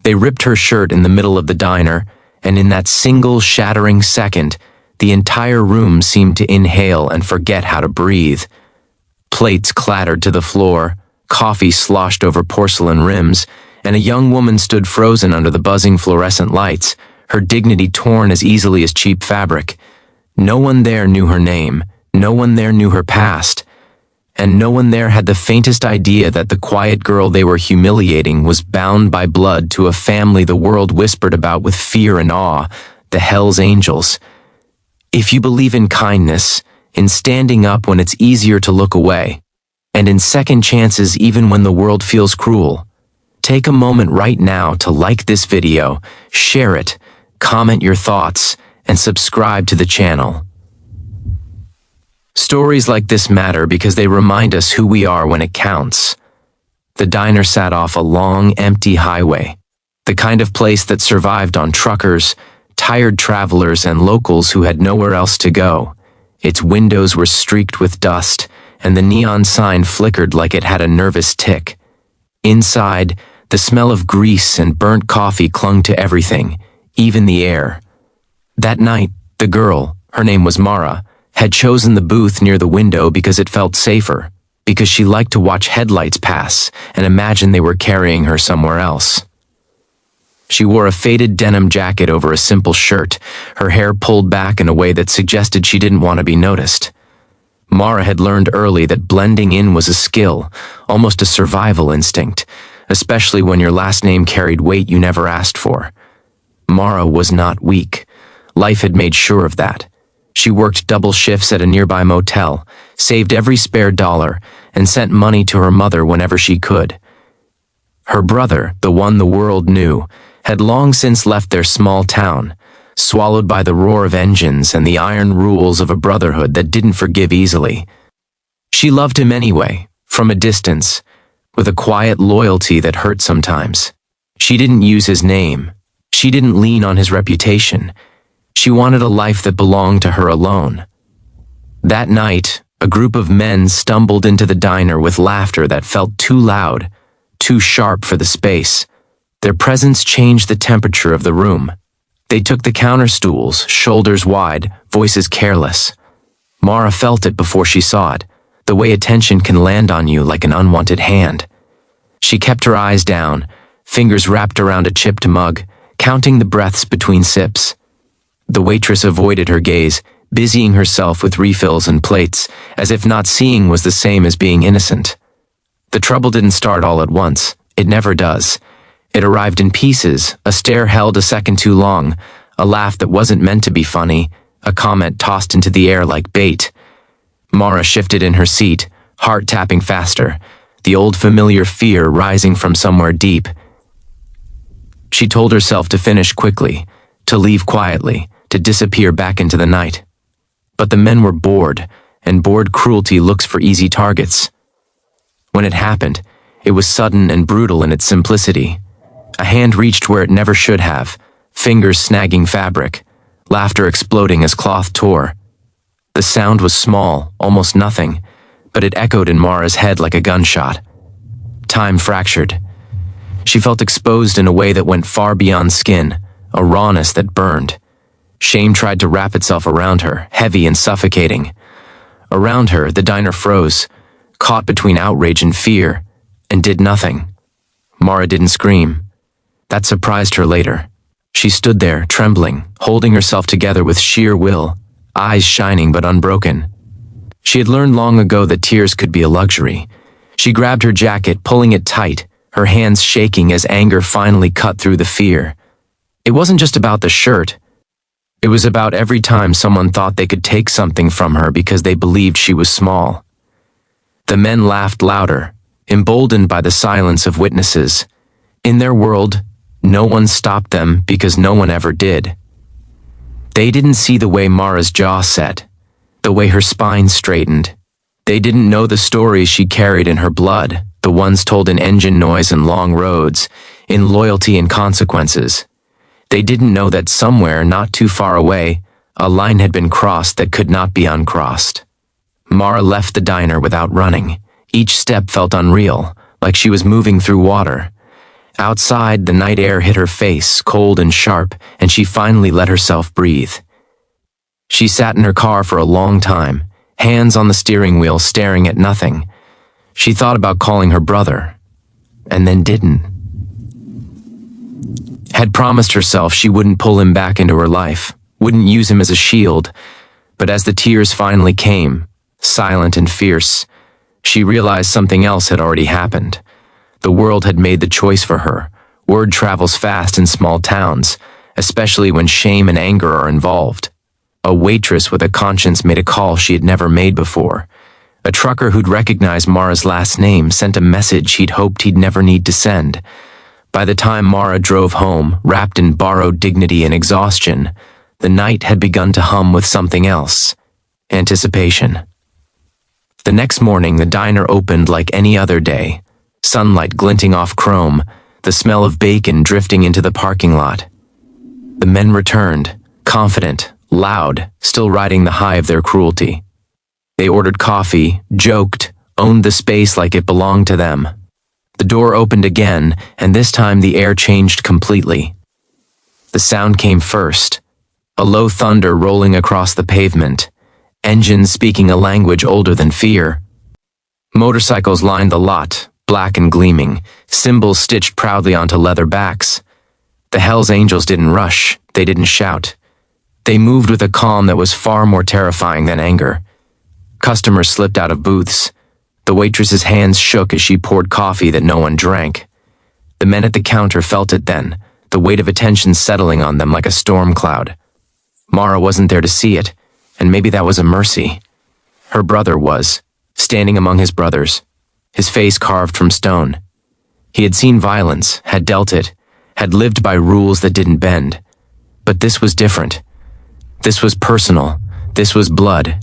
They ripped her shirt in the middle of the diner, and in that single shattering second, the entire room seemed to inhale and forget how to breathe. Plates clattered to the floor, coffee sloshed over porcelain rims, and a young woman stood frozen under the buzzing fluorescent lights, her dignity torn as easily as cheap fabric. No one there knew her name, no one there knew her past, and no one there had the faintest idea that the quiet girl they were humiliating was bound by blood to a family the world whispered about with fear and awe, the Hell's Angels. If you believe in kindness, in standing up when it's easier to look away, and in second chances even when the world feels cruel, take a moment right now to like this video, share it, comment your thoughts, and subscribe to the channel. Stories like this matter because they remind us who we are when it counts. The diner sat off a long, empty highway, the kind of place that survived on truckers, tired travelers, and locals who had nowhere else to go. Its windows were streaked with dust, and the neon sign flickered like it had a nervous tick. Inside, the smell of grease and burnt coffee clung to everything, even the air. That night, the girl, her name was Mara, had chosen the booth near the window because it felt safer, because she liked to watch headlights pass and imagine they were carrying her somewhere else. She wore a faded denim jacket over a simple shirt, her hair pulled back in a way that suggested she didn't want to be noticed. Mara had learned early that blending in was a skill, almost a survival instinct, especially when your last name carried weight you never asked for. Mara was not weak. Life had made sure of that. She worked double shifts at a nearby motel, saved every spare dollar, and sent money to her mother whenever she could. Her brother, the one the world knew, had long since left their small town, swallowed by the roar of engines and the iron rules of a brotherhood that didn't forgive easily. She loved him anyway, from a distance, with a quiet loyalty that hurt sometimes. She didn't use his name. She didn't lean on his reputation. She wanted a life that belonged to her alone. That night, a group of men stumbled into the diner with laughter that felt too loud, too sharp for the space. Their presence changed the temperature of the room. They took the counter stools, shoulders wide, voices careless. Mara felt it before she saw it, the way attention can land on you like an unwanted hand. She kept her eyes down, fingers wrapped around a chipped mug, counting the breaths between sips. The waitress avoided her gaze, busying herself with refills and plates, as if not seeing was the same as being innocent. The trouble didn't start all at once. It never does. It arrived in pieces, a stare held a second too long, a laugh that wasn't meant to be funny, a comment tossed into the air like bait. Mara shifted in her seat, heart tapping faster, the old familiar fear rising from somewhere deep. She told herself to finish quickly, to leave quietly, to disappear back into the night. But the men were bored, and bored cruelty looks for easy targets. When it happened, it was sudden and brutal in its simplicity. A hand reached where it never should have, fingers snagging fabric, laughter exploding as cloth tore. The sound was small, almost nothing, but it echoed in Mara's head like a gunshot. Time fractured. She felt exposed in a way that went far beyond skin, a rawness that burned. Shame tried to wrap itself around her, heavy and suffocating. Around her, the diner froze, caught between outrage and fear, and did nothing. Mara didn't scream. That surprised her later. She stood there, trembling, holding herself together with sheer will, eyes shining but unbroken. She had learned long ago that tears could be a luxury. She grabbed her jacket, pulling it tight, her hands shaking as anger finally cut through the fear. It wasn't just about the shirt. It was about every time someone thought they could take something from her because they believed she was small. The men laughed louder, emboldened by the silence of witnesses. In their world, no one stopped them because no one ever did. They didn't see the way Mara's jaw set, the way her spine straightened. They didn't know the stories she carried in her blood, the ones told in engine noise and long roads, in loyalty and consequences. They didn't know that somewhere not too far away, a line had been crossed that could not be uncrossed. Mara left the diner without running. Each step felt unreal, like she was moving through water. Outside, the night air hit her face, cold and sharp, and she finally let herself breathe. She sat in her car for a long time, hands on the steering wheel, staring at nothing. She thought about calling her brother, and then didn't. Had promised herself she wouldn't pull him back into her life, wouldn't use him as a shield, but as the tears finally came, silent and fierce, she realized something else had already happened. The world had made the choice for her. Word travels fast in small towns, especially when shame and anger are involved. A waitress with a conscience made a call she had never made before. A trucker who'd recognized Mara's last name sent a message he'd hoped he'd never need to send. By the time Mara drove home, wrapped in borrowed dignity and exhaustion, the night had begun to hum with something else: anticipation. The next morning, the diner opened like any other day. Sunlight glinting off chrome, the smell of bacon drifting into the parking lot. The men returned, confident, loud, still riding the high of their cruelty. They ordered coffee, joked, owned the space like it belonged to them. The door opened again, and this time the air changed completely. The sound came first, a low thunder rolling across the pavement, engines speaking a language older than fear. Motorcycles lined the lot, black and gleaming, symbols stitched proudly onto leather backs. The Hells Angels didn't rush, they didn't shout. They moved with a calm that was far more terrifying than anger. Customers slipped out of booths. The waitress's hands shook as she poured coffee that no one drank. The men at the counter felt it then, the weight of attention settling on them like a storm cloud. Mara wasn't there to see it, and maybe that was a mercy. Her brother was, standing among his brothers, his face carved from stone. He had seen violence, had dealt it, had lived by rules that didn't bend. But this was different. This was personal. This was blood.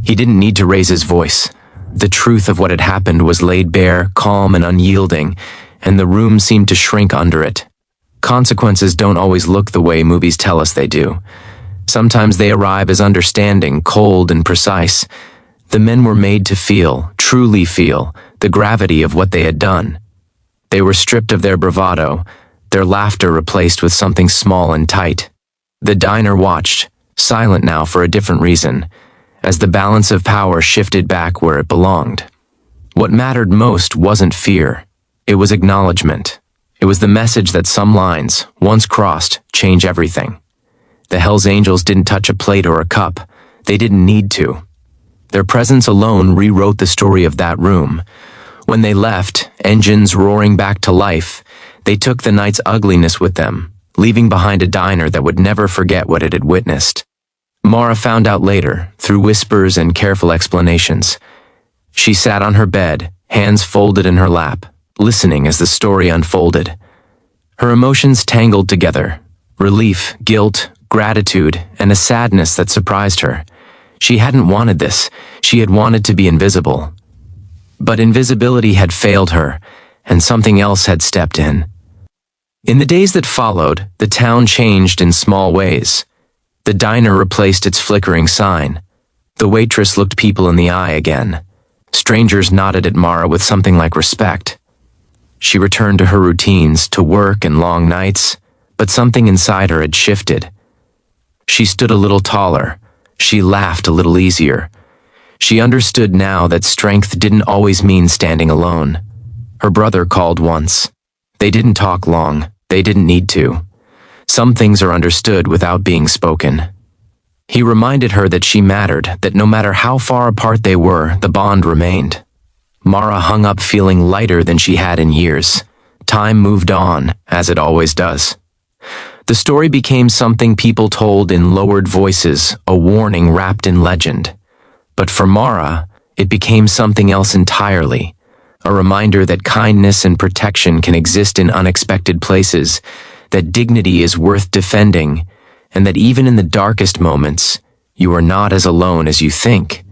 He didn't need to raise his voice. The truth of what had happened was laid bare, calm and unyielding, and the room seemed to shrink under it. Consequences don't always look the way movies tell us they do. Sometimes they arrive as understanding, cold and precise. The men were made to feel, truly feel, the gravity of what they had done. They were stripped of their bravado, their laughter replaced with something small and tight. The diner watched, silent now for a different reason, as the balance of power shifted back where it belonged. What mattered most wasn't fear. It was acknowledgement. It was the message that some lines, once crossed, change everything. The Hells Angels didn't touch a plate or a cup. They didn't need to. Their presence alone rewrote the story of that room. When they left, engines roaring back to life, they took the night's ugliness with them, leaving behind a diner that would never forget what it had witnessed. Mara found out later, through whispers and careful explanations. She sat on her bed, hands folded in her lap, listening as the story unfolded. Her emotions tangled together: relief, guilt, gratitude, and a sadness that surprised her. She hadn't wanted this. She had wanted to be invisible. But invisibility had failed her, and something else had stepped in. In the days that followed, the town changed in small ways. The diner replaced its flickering sign. The waitress looked people in the eye again. Strangers nodded at Mara with something like respect. She returned to her routines, to work and long nights, but something inside her had shifted. She stood a little taller. She laughed a little easier. She understood now that strength didn't always mean standing alone. Her brother called once. They didn't talk long. They didn't need to. Some things are understood without being spoken. He reminded her that she mattered, that no matter how far apart they were, the bond remained. Mara hung up feeling lighter than she had in years. Time moved on, as it always does. The story became something people told in lowered voices, a warning wrapped in legend. But for Mara, it became something else entirely, a reminder that kindness and protection can exist in unexpected places, that dignity is worth defending, and that even in the darkest moments, you are not as alone as you think.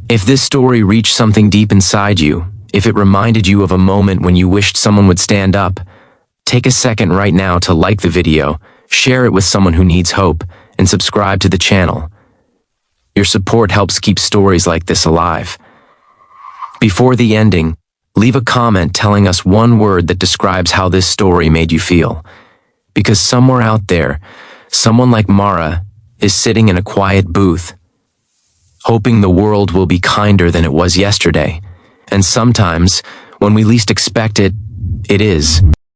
If this story reached something deep inside you, if it reminded you of a moment when you wished someone would stand up, take a second right now to like the video, share it with someone who needs hope, and subscribe to the channel. Your support helps keep stories like this alive. Before the ending, Leave a comment telling us one word that describes how this story made you feel. Because somewhere out there, someone like Mara is sitting in a quiet booth, hoping the world will be kinder than it was yesterday. And sometimes, when we least expect it, it is.